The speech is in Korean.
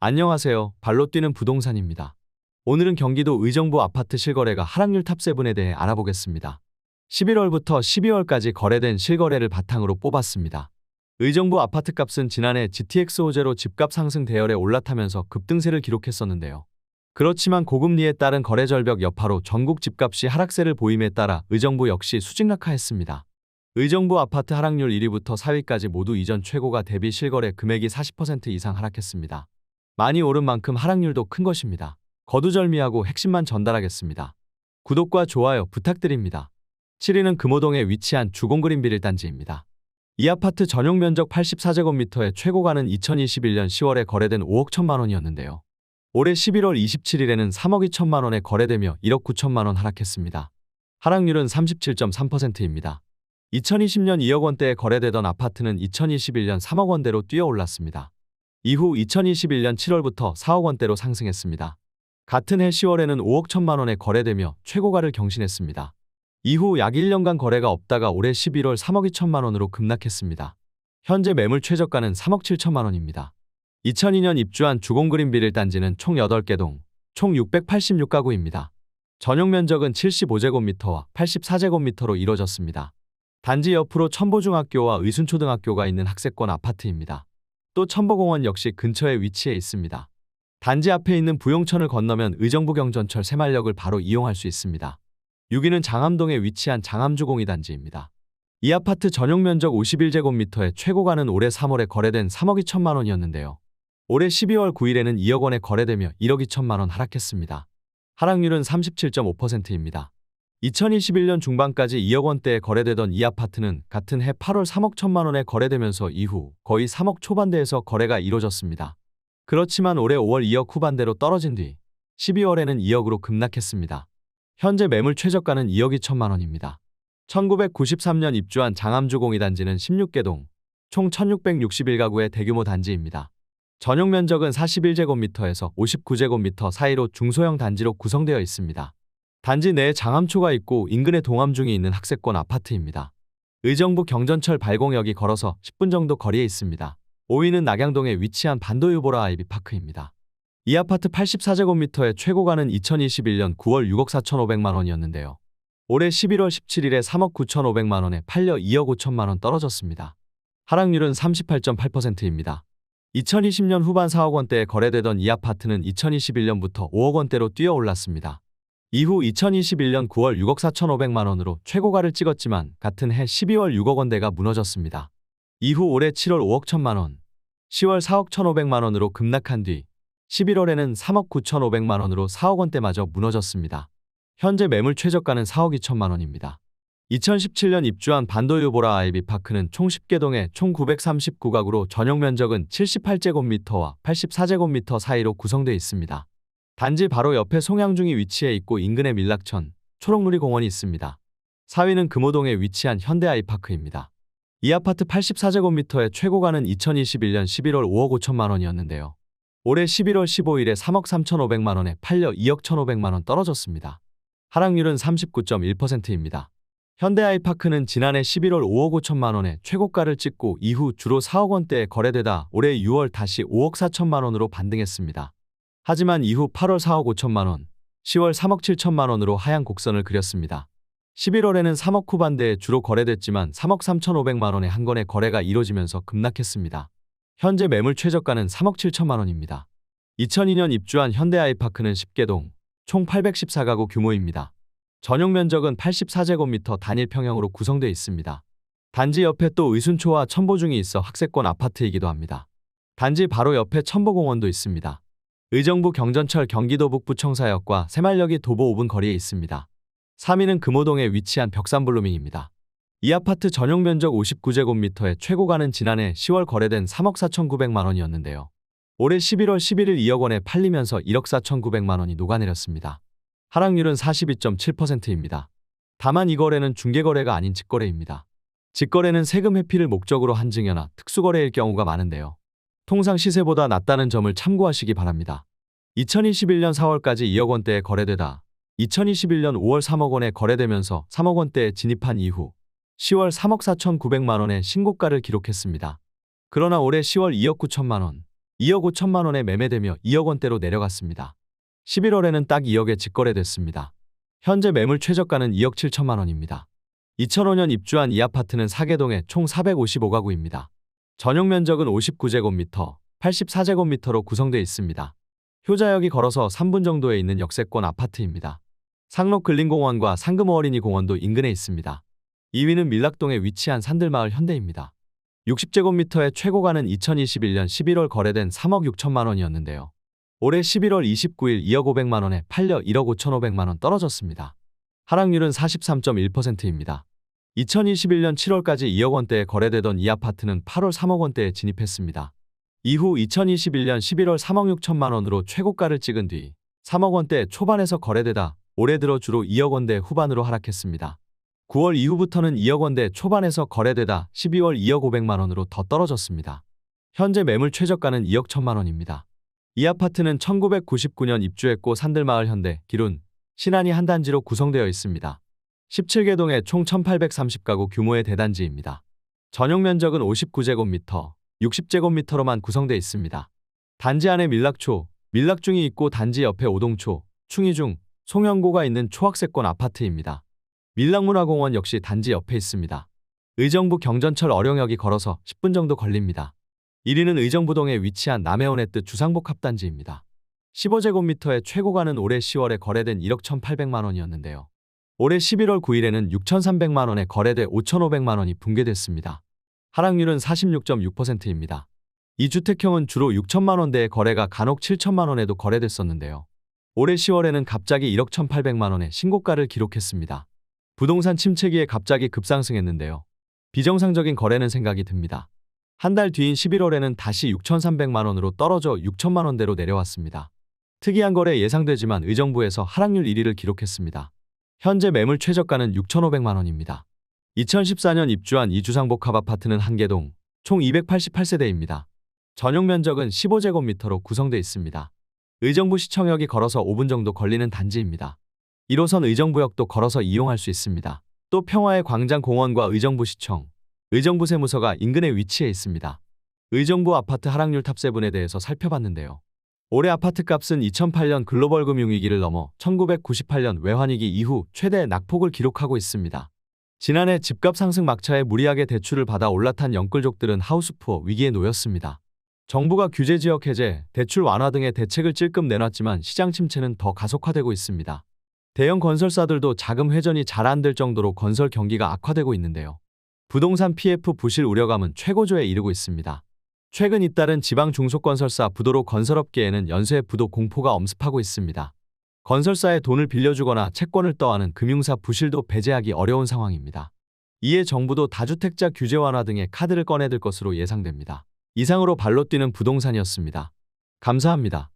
안녕하세요. 발로 뛰는 부동산입니다. 오늘은 경기도 의정부 아파트 실거래가 하락률 탑7에 대해 알아보겠습니다. 11월부터 12월까지 거래된 실거래를 바탕으로 뽑았습니다. 의정부 아파트 값은 지난해 GTX 호재로 집값 상승 대열에 올라타면서 급등세를 기록했었는데요. 그렇지만 고금리에 따른 거래 절벽 여파로 전국 집값이 하락세를 보임에 따라 의정부 역시 수직낙하했습니다. 의정부 아파트 하락률 1위부터 4위까지 모두 이전 최고가 대비 실거래 금액이 40% 이상 하락했습니다. 많이 오른 만큼 하락률도 큰 것입니다. 거두절미하고 핵심만 전달하겠습니다. 구독과 좋아요 부탁드립니다. 7위는 금호동에 위치한 주공그린 빌일단지입니다. 이 아파트 전용 면적 84제곱미터의 최고가는 2021년 10월에 거래된 5억 1천만 원이었는데요. 올해 11월 27일에는 3억 2천만 원에 거래되며 1억 9천만 원 하락했습니다. 하락률은 37.3%입니다. 2020년 2억 원대에 거래되던 아파트는 2021년 3억 원대로 뛰어올랐습니다. 이후 2021년 7월부터 4억 원대로 상승했습니다. 같은 해 10월에는 5억 1천만 원에 거래되며 최고가를 경신했습니다. 이후 약 1년간 거래가 없다가 올해 11월 3억 2천만 원으로 급락했습니다. 현재 매물 최저가는 3억 7천만 원입니다. 2002년 입주한 주공그린 빌일단지는 총 8개 동, 총 686가구입니다. 전용 면적은 75제곱미터와 84제곱미터로 이루어졌습니다. 단지 옆으로 첨보중학교와 의순초등학교가 있는 학세권 아파트입니다. 또 첨보공원 역시 근처에 위치해 있습니다. 단지 앞에 있는 부용천을 건너면 의정부 경전철 새마을역을 바로 이용할 수 있습니다. 6위는 장암동에 위치한 장암주공이 단지입니다. 이 아파트 전용 면적 51제곱미터의 최고가는 올해 3월에 거래된 3억 2천만 원이었는데요. 올해 12월 9일에는 2억 원에 거래되며 1억 2천만 원 하락했습니다. 하락률은 37.5%입니다. 2021년 중반까지 2억 원대에 거래되던 이 아파트는 같은 해 8월 3억 1천만 원에 거래되면서 이후 거의 3억 초반대에서 거래가 이뤄졌습니다. 그렇지만 올해 5월 2억 후반대로 떨어진 뒤 12월에는 2억으로 급락했습니다. 현재 매물 최저가는 2억 2천만 원입니다. 1993년 입주한 장암주공이 단지는 16개 동, 총 1661가구의 대규모 단지입니다. 전용 면적은 41제곱미터에서 59제곱미터 사이로 중소형 단지로 구성되어 있습니다. 단지 내에 장암초가 있고 인근에 동암중이 있는 학세권 아파트입니다. 의정부 경전철 발공역이 걸어서 10분 정도 거리에 있습니다. 5위는 낙양동에 위치한 반도유보라 아이비파크입니다. 이 아파트 84제곱미터의 최고가는 2021년 9월 6억 4천5백만 원이었는데요. 올해 11월 17일에 3억 9천5백만 원에 팔려 2억 5천만 원 떨어졌습니다. 하락률은 38.8%입니다. 2020년 후반 4억 원대에 거래되던 이 아파트는 2021년부터 5억 원대로 뛰어올랐습니다. 이후 2021년 9월 6억 4천5백만 원으로 최고가를 찍었지만 같은 해 12월 6억 원대가 무너졌습니다. 이후 올해 7월 5억 1천만 원, 10월 4억 1,500만 원으로 급락한 뒤 11월에는 3억 9천5백만 원으로 4억 원대마저 무너졌습니다. 현재 매물 최저가는 4억 2천만 원입니다. 2017년 입주한 반도유보라 아이비파크는 총 10개 동에 총 939가구로 전용 면적은 78제곱미터와 84제곱미터 사이로 구성되어 있습니다. 단지 바로 옆에 송양중이 위치해 있고 인근에 밀락천, 초록누리공원이 있습니다. 4위는 금호동에 위치한 현대아이파크입니다. 이 아파트 84제곱미터의 최고가는 2021년 11월 5억 5천만 원이었는데요. 올해 11월 15일에 3억 3천5백만 원에 팔려 2억 1,500만 원 떨어졌습니다. 하락률은 39.1%입니다. 현대아이파크는 지난해 11월 5억 5천만 원에 최고가를 찍고 이후 주로 4억 원대에 거래되다 올해 6월 다시 5억 4천만 원으로 반등했습니다. 하지만 이후 8월 4억 5천만 원, 10월 3억 7천만 원으로 하향 곡선을 그렸습니다. 11월에는 3억 후반대에 주로 거래됐지만 3억 3천5백만 원에 한 건의 거래가 이뤄지면서 급락했습니다. 현재 매물 최저가는 3억 7천만 원입니다. 2002년 입주한 현대아이파크는 10개 동, 총 814가구 규모입니다. 전용 면적은 84제곱미터 단일 평형으로 구성되어 있습니다. 단지 옆에 또 의순초와 첨보중이 있어 학세권 아파트이기도 합니다. 단지 바로 옆에 첨보공원도 있습니다. 의정부 경전철 경기도 북부청사역과 새마을역이 도보 5분 거리에 있습니다. 3위는 금호동에 위치한 벽산블루밍입니다. 이 아파트 전용 면적 59제곱미터의 최고가는 지난해 10월 거래된 3억 4천9백만 원이었는데요. 올해 11월 11일 2억 원에 팔리면서 1억 4천9백만 원이 녹아내렸습니다. 하락률은 42.7%입니다. 다만 이 거래는 중개거래가 아닌 직거래입니다. 직거래는 세금 회피를 목적으로 한 증여나 특수거래일 경우가 많은데요. 통상 시세보다 낮다는 점을 참고하시기 바랍니다. 2021년 4월까지 2억 원대에 거래되다 2021년 5월 3억 원에 거래되면서 3억 원대에 진입한 이후 10월 3억 4천9백만 원의 신고가를 기록했습니다. 그러나 올해 10월 2억 9천만 원, 2억 5천만 원에 매매되며 2억 원대로 내려갔습니다. 11월에는 딱 2억에 직거래됐습니다. 현재 매물 최저가는 2억 7천만 원입니다. 2005년 입주한 이 아파트는 사계동에 총 455가구입니다. 전용 면적은 59제곱미터, 84제곱미터로 구성되어 있습니다. 효자역이 걸어서 3분 정도에 있는 역세권 아파트입니다. 상록 근린공원과 상금 어린이 공원도 인근에 있습니다. 2위는 밀락동에 위치한 산들마을 현대입니다. 60제곱미터의 최고가는 2021년 11월 거래된 3억 6천만 원이었는데요. 올해 11월 29일 2억 500만 원에 팔려 1억 5,500만 원 떨어졌습니다. 하락률은 43.1%입니다. 2021년 7월까지 2억 원대에 거래되던 이 아파트는 8월 3억 원대에 진입했습니다. 이후 2021년 11월 3억 6천만 원으로 최고가를 찍은 뒤 3억 원대 초반에서 거래되다 올해 들어 주로 2억 원대 후반으로 하락했습니다. 9월 이후부터는 2억 원대 초반에서 거래되다 12월 2억 500만 원으로 더 떨어졌습니다. 현재 매물 최저가는 2억 1천만 원입니다. 이 아파트는 1999년 입주했고 산들마을 현대, 기룬, 신안이 한 단지로 구성되어 있습니다. 17개 동에 총 1830가구 규모의 대단지입니다. 전용 면적은 59제곱미터, 60제곱미터로만 구성되어 있습니다. 단지 안에 밀락초, 밀락중이 있고 단지 옆에 오동초, 충이중, 송영고가 있는 초학세권 아파트입니다. 밀락문화공원 역시 단지 옆에 있습니다. 의정부 경전철 어룡역이 걸어서 10분 정도 걸립니다. 1위는 의정부동에 위치한 남해원의 뜻 주상복 합단지입니다. 15제곱미터의 최고가는 올해 10월에 거래된 1억 1,800만 원이었는데요. 올해 11월 9일에는 6,300만 원에 거래돼 5,500만 원이 붕괴됐습니다. 하락률은 46.6%입니다. 이 주택형은 주로 6천만 원대의 거래가 간혹 7천만 원에도 거래됐었는데요. 올해 10월에는 갑자기 1억 1,800만 원의 신고가를 기록했습니다. 부동산 침체기에 갑자기 급상승했는데요. 비정상적인 거래는 생각이 듭니다. 한 달 뒤인 11월에는 다시 6,300만 원으로 떨어져 6천만 원대로 내려왔습니다. 특이한 거래 예상되지만 의정부에서 하락률 1위를 기록했습니다. 현재 매물 최저가는 6,500만 원입니다. 2014년 입주한 이 주상복합 아파트는 한개동, 총 288세대입니다. 전용 면적은 15제곱미터로 구성되어 있습니다. 의정부 시청역이 걸어서 5분 정도 걸리는 단지입니다. 1호선 의정부역도 걸어서 이용할 수 있습니다. 또 평화의 광장공원과 의정부시청, 의정부세무서가 인근에 위치해 있습니다. 의정부 아파트 하락률 탑7에 대해서 살펴봤는데요. 올해 아파트값은 2008년 글로벌 금융위기를 넘어 1998년 외환위기 이후 최대 낙폭을 기록하고 있습니다. 지난해 집값 상승 막차에 무리하게 대출을 받아 올라탄 영끌족들은 하우스푸어 위기에 놓였습니다. 정부가 규제지역 해제, 대출 완화 등의 대책을 찔끔 내놨지만 시장 침체는 더 가속화되고 있습니다. 대형 건설사들도 자금 회전이 잘 안 될 정도로 건설 경기가 악화되고 있는데요. 부동산 PF 부실 우려감은 최고조에 이르고 있습니다. 최근 잇따른 지방 중소건설사 부도로 건설업계에는 연쇄 부도 공포가 엄습하고 있습니다. 건설사에 돈을 빌려주거나 채권을 떠안은 금융사 부실도 배제하기 어려운 상황입니다. 이에 정부도 다주택자 규제 완화 등의 카드를 꺼내들 것으로 예상됩니다. 이상으로 발로 뛰는 부동산이었습니다. 감사합니다.